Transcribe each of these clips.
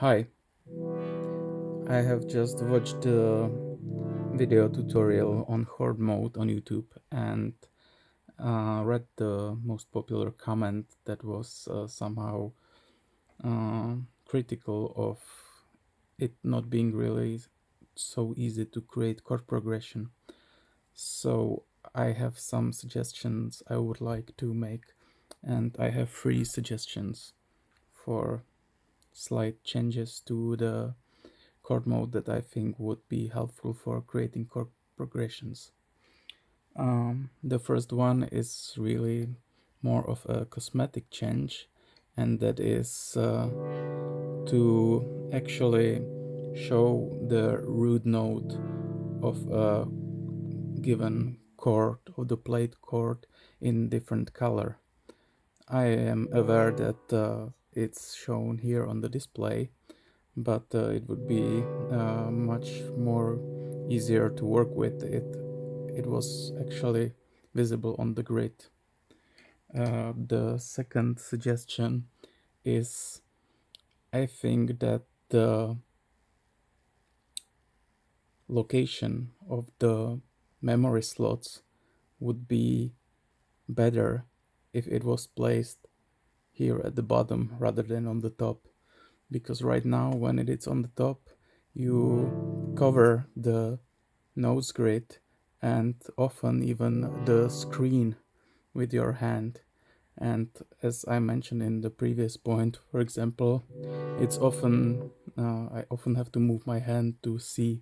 Hi, I have just watched a video tutorial on CHORD mode on YouTube and read the most popular comment that was somehow critical of it not being really so easy to create chord progression. So I have some suggestions I would like to make, and I have 3 suggestions for slight changes to the chord mode that I think would be helpful for creating chord progressions. The first one is really more of a cosmetic change, and that is to actually show the root note of a given chord or the played chord in different color. I am aware that it's shown here on the display, but it would be much more easier to work with. It was actually visible on the grid. The second suggestion is, I think that the location of the memory slots would be better if it was placed here at the bottom rather than on the top, because right now when it is on the top you cover the nose grid and often even the screen with your hand. And as I mentioned in the previous point, for example, it's often I often have to move my hand to see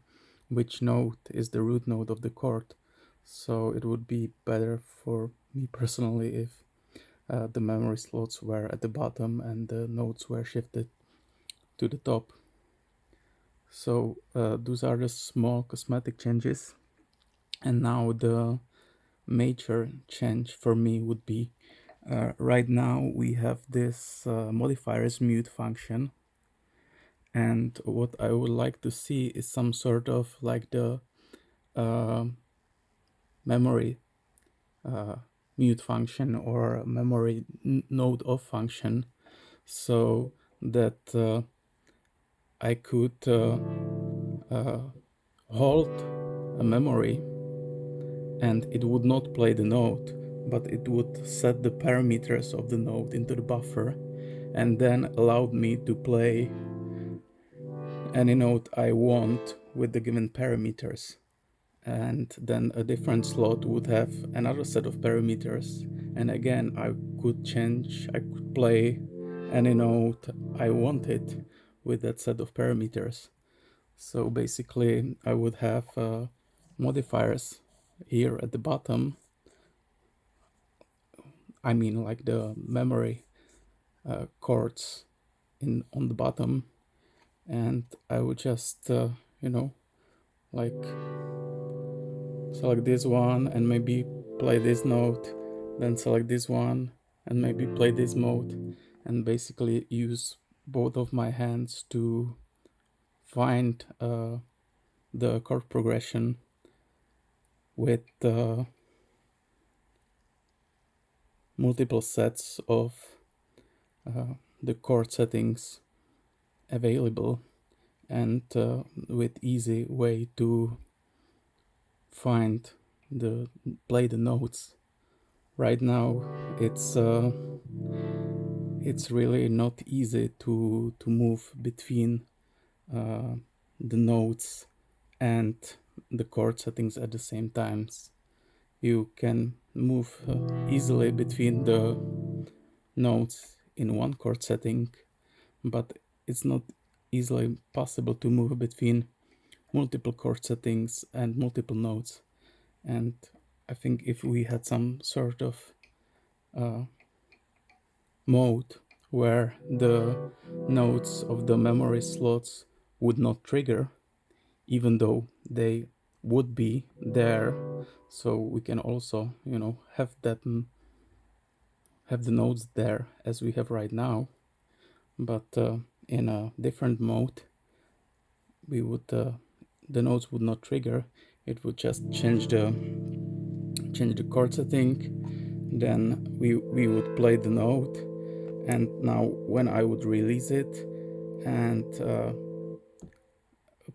which note is the root note of the chord. So it would be better for me personally if the memory slots were at the bottom and the notes were shifted to the top. So those are the small cosmetic changes. And now the major change for me would be right now we have this modifiers mute function, and what I would like to see is some sort of like the uh, memory mute function or memory node off function, so that I could hold a memory and it would not play the note, but it would set the parameters of the note into the buffer and then allowed me to play any note I want with the given parameters. And then a different slot would have another set of parameters, and again I could play any note I wanted with that set of parameters. So basically I would have modifiers here at the bottom, I mean like the memory chords on the bottom, and I would just like select this one and maybe play this note, then select this one and maybe play this note, and basically use both of my hands to find the chord progression with multiple sets of the chord settings available, and with easy way to find play the notes. Right now it's really not easy to move between the notes and the chord settings at the same times. You can move easily between the notes in one chord setting, but it's not easily possible to move between multiple chord settings and multiple notes. And I think if we had some sort of mode where the nodes of the memory slots would not trigger, even though they would be there, so we can also have the nodes there as we have right now, but in a different mode we would the nodes would not trigger. It would just change the chord setting, then we would play the note, and now when I would release it, and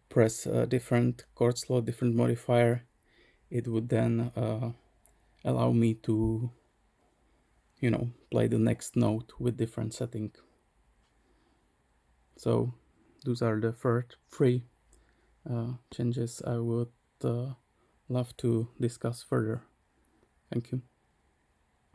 press a different chord slot, different modifier, it would then allow me to, play the next note with different setting. So those are the first three changes I would love to discuss further. Thank you.